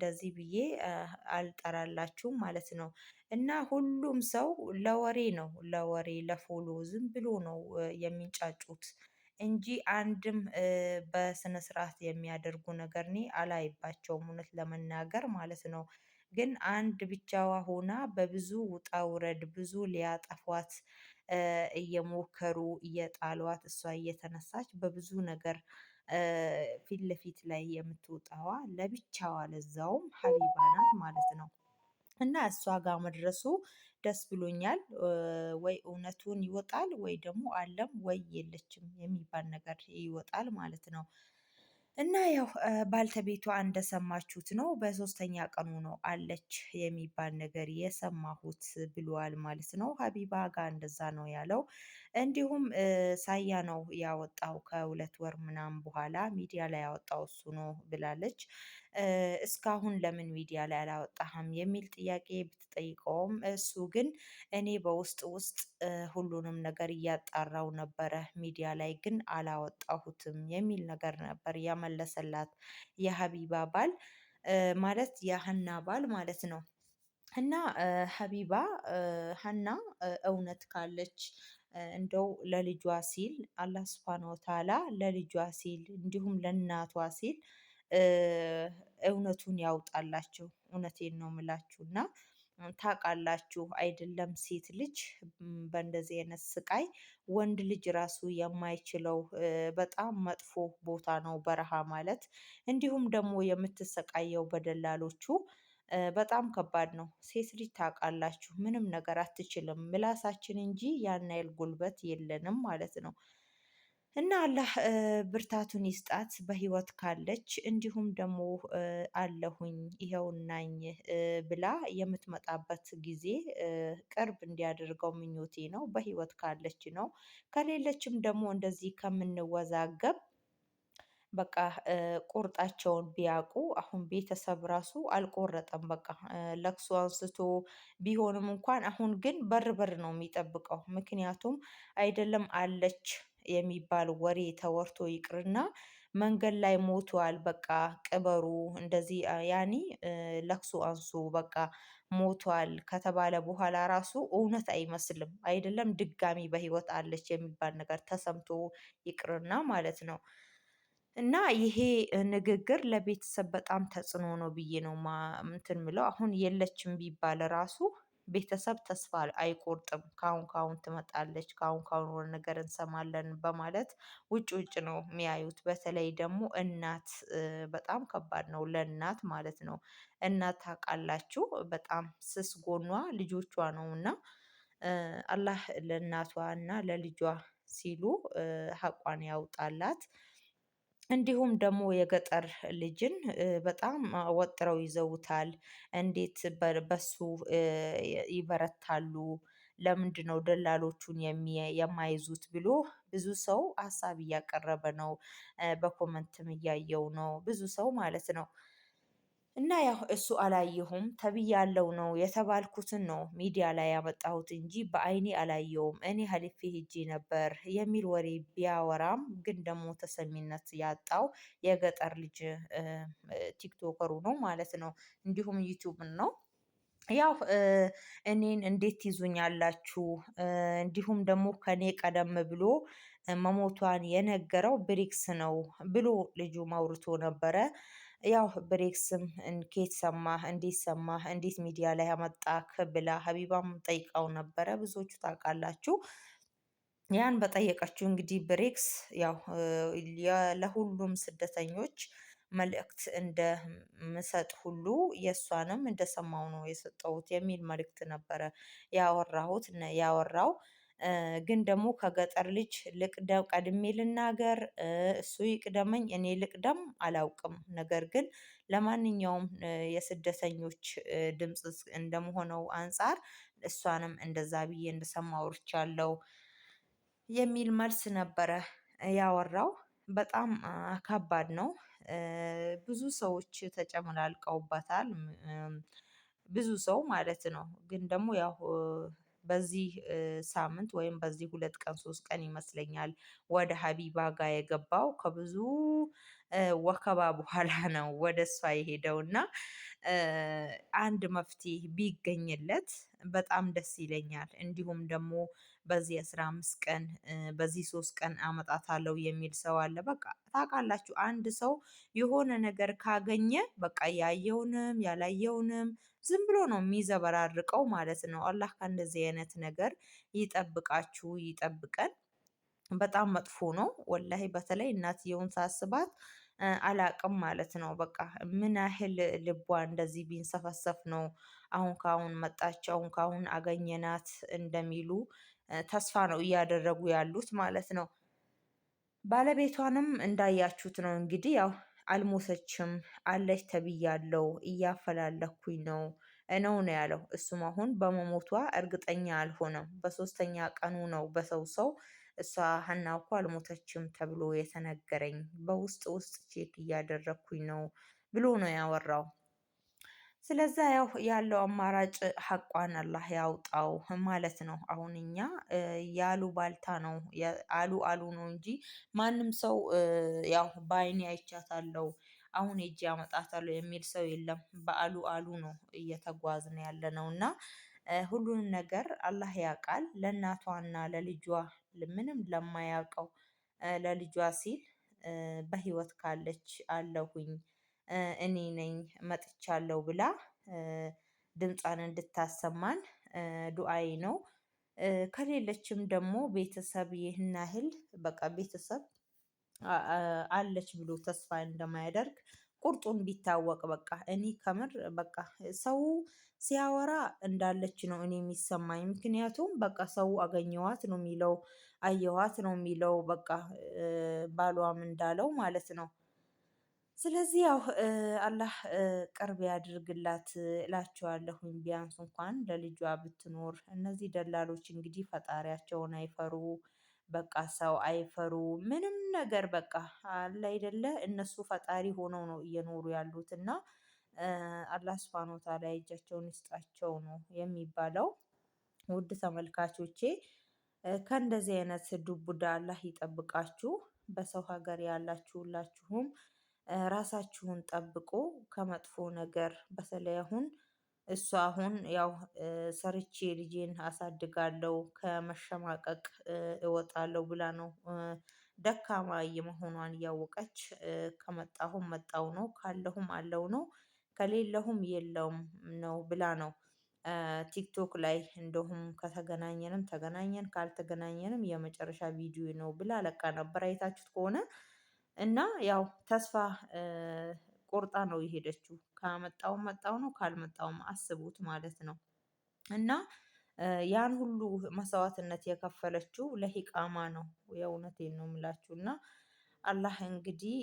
እንደዚህ ብዬ አልጠራላችሁም ማለት ነው። እና ሁሉም ሰው ለወሬ ነው ለወሬ ለፎሎ ዝም ብሎ ነው የሚንጫጩት እንጂ አንድም በስነ ስርዓት የሚያደርጉ ነገር እኔ አላይባቸውም እውነት ለመናገር ማለት ነው። ግን አንድ ብቻዋ ሆና በብዙ ውጣ ውረድ ብዙ ሊያጠፏት እየሞከሩ እየጣሏት እሷ እየተነሳች በብዙ ነገር ፊት ለፊት ላይ የምትወጣዋ ለብቻዋ ለዛውም ሀቢባ ናት ማለት ነው። እና እሷ ጋር መድረሱ ደስ ብሎኛል። ወይ እውነቱን ይወጣል ወይ ደግሞ አለም ወይ የለችም የሚባል ነገር ይወጣል ማለት ነው። እና ያው ባልተቤቷ እንደሰማችሁት ነው በሶስተኛ ቀኑ ነው አለች የሚባል ነገር የሰማሁት ብሏል ማለት ነው። ሀቢባ ጋር እንደዛ ነው ያለው። እንዲሁም ሳያ ነው ያወጣው ከሁለት ወር ምናምን በኋላ ሚዲያ ላይ ያወጣው እሱ ነው ብላለች። እስካሁን ለምን ሚዲያ ላይ አላወጣህም የሚል ጥያቄ ብትጠይቀውም እሱ ግን እኔ በውስጥ ውስጥ ሁሉንም ነገር እያጣራው ነበረ ሚዲያ ላይ ግን አላወጣሁትም የሚል ነገር ነበር ያመለሰላት የሀቢባ ባል ማለት የሀና ባል ማለት ነው። እና ሀቢባ ሀና እውነት ካለች እንደው ለልጇ ሲል አላህ ሱብሃነሁ ወተዓላ ለልጇ ሲል እንዲሁም ለእናቷ ሲል እውነቱን ያውጣላችሁ። እውነቴን ነው የምላችሁ እና ታውቃላችሁ አይደለም ሴት ልጅ በእንደዚህ አይነት ስቃይ ወንድ ልጅ ራሱ የማይችለው በጣም መጥፎ ቦታ ነው በረሃ ማለት። እንዲሁም ደግሞ የምትሰቃየው በደላሎቹ በጣም ከባድ ነው። ሴት ልጅ ታውቃላችሁ ምንም ነገር አትችልም ምላሳችን እንጂ ያን ያህል ጉልበት የለንም ማለት ነው። እና አላህ ብርታቱን ይስጣት በህይወት ካለች እንዲሁም ደግሞ አለሁኝ ይኸውናኝ ብላ የምትመጣበት ጊዜ ቅርብ እንዲያደርገው ምኞቴ ነው። በህይወት ካለች ነው። ከሌለችም ደግሞ እንደዚህ ከምንወዛገብ በቃ ቁርጣቸውን ቢያውቁ አሁን ቤተሰብ ራሱ አልቆረጠም በቃ ለቅሶ አንስቶ ቢሆንም እንኳን አሁን ግን በር በር ነው የሚጠብቀው። ምክንያቱም አይደለም አለች የሚባል ወሬ ተወርቶ ይቅርና መንገድ ላይ ሞቷል በቃ ቅበሩ እንደዚህ ያኒ ለቅሶ አንሱ በቃ ሞቷል ከተባለ በኋላ ራሱ እውነት አይመስልም አይደለም ድጋሚ በህይወት አለች የሚባል ነገር ተሰምቶ ይቅርና ማለት ነው። እና ይሄ ንግግር ለቤተሰብ በጣም ተጽዕኖ ነው ብዬ ነው እንትን የምለው አሁን የለችም ቢባል ራሱ ቤተሰብ ተስፋ አይቆርጥም ከአሁን ከአሁን ትመጣለች ከአሁን ከአሁን የሆነ ነገር እንሰማለን በማለት ውጭ ውጭ ነው የሚያዩት። በተለይ ደግሞ እናት በጣም ከባድ ነው ለእናት ማለት ነው። እናት ታውቃላችሁ በጣም ስስ ጎኗ ልጆቿ ነውና አላህ ለእናቷና ለልጇ ሲሉ ሀቋን ያውጣላት። እንዲሁም ደግሞ የገጠር ልጅን በጣም ወጥረው ይዘውታል። እንዴት በሱ ይበረታሉ? ለምንድነው ደላሎቹን የማይዙት ብሎ ብዙ ሰው ሀሳብ እያቀረበ ነው። በኮመንትም እያየው ነው ብዙ ሰው ማለት ነው። እና ያው እሱ አላየሁም ተብያለሁ ነው የተባልኩትን ነው ሚዲያ ላይ ያመጣሁት እንጂ በአይኔ አላየሁም እኔ ሀሊፌ ሄጄ ነበር የሚል ወሬ ቢያወራም ግን ደግሞ ተሰሚነት ያጣው የገጠር ልጅ ቲክቶከሩ ነው ማለት ነው። እንዲሁም ዩቲዩብን ነው። ያው እኔን እንዴት ትይዙኛላችሁ? እንዲሁም ደግሞ ከእኔ ቀደም ብሎ መሞቷን የነገረው ብሬክስ ነው ብሎ ልጁ አውርቶ ነበረ። ያው ብሬክስም ከየት ሰማህ እንዴት ሰማህ እንዴት ሚዲያ ላይ አመጣክ ብላ ሀቢባም ጠይቃው ነበረ ብዙዎቹ ታውቃላችሁ። ያን በጠየቀችው እንግዲህ ብሬክስ ያው ለሁሉም ስደተኞች መልእክት እንደምሰጥ ሁሉ የእሷንም እንደሰማው ነው የሰጠሁት የሚል መልእክት ነበረ ያወራሁት ያወራው። ግን ደግሞ ከገጠር ልጅ ልቅደም ቀድሜ ልናገር እሱ ይቅደመኝ እኔ ልቅደም አላውቅም። ነገር ግን ለማንኛውም የስደተኞች ድምጽ እንደመሆነው አንፃር እሷንም እንደዛ ብዬ እንደሰማሁ አውርቻለሁ የሚል መልስ ነበረ ያወራው። በጣም ከባድ ነው። ብዙ ሰዎች ተጨመላልቀውበታል። ብዙ ሰው ማለት ነው ግን ደግሞ ያው በዚህ ሳምንት ወይም በዚህ 2 ቀን 3 ቀን ይመስለኛል ወደ ሀቢባ ጋር የገባው ከብዙ ወከባ በኋላ ነው ወደ እሷ የሄደው እና አንድ መፍትሄ ቢገኝለት በጣም ደስ ይለኛል። እንዲሁም ደግሞ በዚህ 15 ቀን በዚህ 3 ቀን አመጣታለሁ የሚል ሰው አለ። በቃ ታውቃላችሁ አንድ ሰው የሆነ ነገር ካገኘ በቃ ያየውንም ያላየውንም ዝም ብሎ ነው የሚዘበራርቀው ማለት ነው። አላህ ከእንደዚህ አይነት ነገር ይጠብቃችሁ ይጠብቀን። በጣም መጥፎ ነው ወላሂ በተለይ እናትየውን ሳስባት አላቅም ማለት ነው። በቃ ምን ያህል ልቧ እንደዚህ ቢንሰፈሰፍ ነው አሁን ከአሁን መጣች አሁን ከአሁን አገኘናት እንደሚሉ ተስፋ ነው እያደረጉ ያሉት ማለት ነው። ባለቤቷንም እንዳያችሁት ነው እንግዲህ ያው አልሞተችም አለች ተብያለሁ እያፈላለኩኝ ነው ነው ያለው። እሱም አሁን በመሞቷ እርግጠኛ አልሆነም። በሶስተኛ ቀኑ ነው በሰው እሷ ሀና እኮ አልሞተችም ተብሎ የተነገረኝ በውስጥ ውስጥ ቼክ እያደረኩኝ ነው ብሎ ነው ያወራው። ስለዛ ያው ያለው አማራጭ ሀቋን አላህ ያውጣው ማለት ነው። አሁን እኛ ያሉ ባልታ ነው አሉ አሉ ነው እንጂ ማንም ሰው ያው በአይኔ አይቻታለሁ አሁን ሄጄ አመጣታለሁ የሚል ሰው የለም። በአሉ አሉ ነው እየተጓዝን ያለነው እና ሁሉንም ነገር አላህ ያውቃል። ለእናቷና ለልጇ ምንም ለማያውቀው ለልጇ ሲል በህይወት ካለች አለሁኝ እኔ ነኝ መጥቻለሁ ብላ ድምጿን እንድታሰማን ዱአዬ ነው። ከሌለችም ደግሞ ቤተሰብ ይህን ያህል በቃ ቤተሰብ አለች ብሎ ተስፋ እንደማያደርግ ቁርጡን ቢታወቅ በቃ እኔ ከምር በቃ ሰው ሲያወራ እንዳለች ነው እኔ የሚሰማኝ። ምክንያቱም በቃ ሰው አገኘኋት ነው የሚለው አየኋት ነው የሚለው በቃ ባሏም እንዳለው ማለት ነው። ስለዚህ ያው አላህ ቅርብ ያድርግላት እላችኋለሁኝ። ቢያንስ እንኳን ለልጇ ብትኖር እነዚህ ደላሎች እንግዲህ ፈጣሪያቸውን አይፈሩ በቃ ሰው አይፈሩ ምንም ነገር በቃ አለ አይደለ እነሱ ፈጣሪ ሆነው ነው እየኖሩ ያሉት እና አላህ ሱብሃነሁ ወተዓላ እጃቸውን ይስጣቸው ነው የሚባለው። ውድ ተመልካቾቼ ከእንደዚህ አይነት ዱብዳ አላህ ይጠብቃችሁ። በሰው ሀገር ያላችሁ ሁላችሁም ራሳችሁን ጠብቁ ከመጥፎ ነገር። በተለይ አሁን እሷ አሁን ያው ሰርቼ ልጄን አሳድጋለሁ ከመሸማቀቅ እወጣለሁ ብላ ነው ደካማ የመሆኗን እያወቀች ከመጣሁም መጣሁ ነው ካለሁም አለው ነው ከሌለሁም የለውም ነው ብላ ነው። ቲክቶክ ላይ እንደውም ከተገናኘንም ተገናኘን ካልተገናኘንም የመጨረሻ ቪዲዮ ነው ብላ ለቃ ነበር አይታችሁት ከሆነ። እና ያው ተስፋ ቆርጣ ነው የሄደችው ካመጣውም መጣው ነው ካልመጣውም አስቡት ማለት ነው። እና ያን ሁሉ መስዋዕትነት የከፈለችው ለሂቃማ ነው። የእውነቴን ነው የምላችሁ እና አላህ እንግዲህ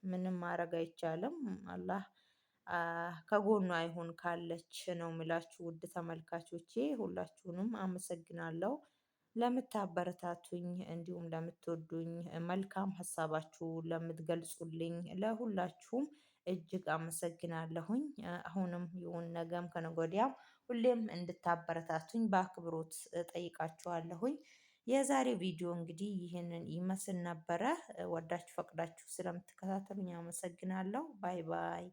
ምንም ማድረግ አይቻልም። አላህ ከጎኗ ይሁን ካለች ነው የምላችሁ። ውድ ተመልካቾቼ ሁላችሁንም አመሰግናለሁ። ለምታበረታቱኝ እንዲሁም ለምትወዱኝ መልካም ሀሳባችሁ ለምትገልጹልኝ ለሁላችሁም እጅግ አመሰግናለሁኝ። አሁንም ይሁን ነገም ከነገ ወዲያም ሁሌም እንድታበረታቱኝ በአክብሮት እጠይቃችኋለሁኝ። የዛሬው ቪዲዮ እንግዲህ ይህንን ይመስል ነበረ። ወዳችሁ ፈቅዳችሁ ስለምትከታተሉኝ አመሰግናለሁ። ባይ ባይ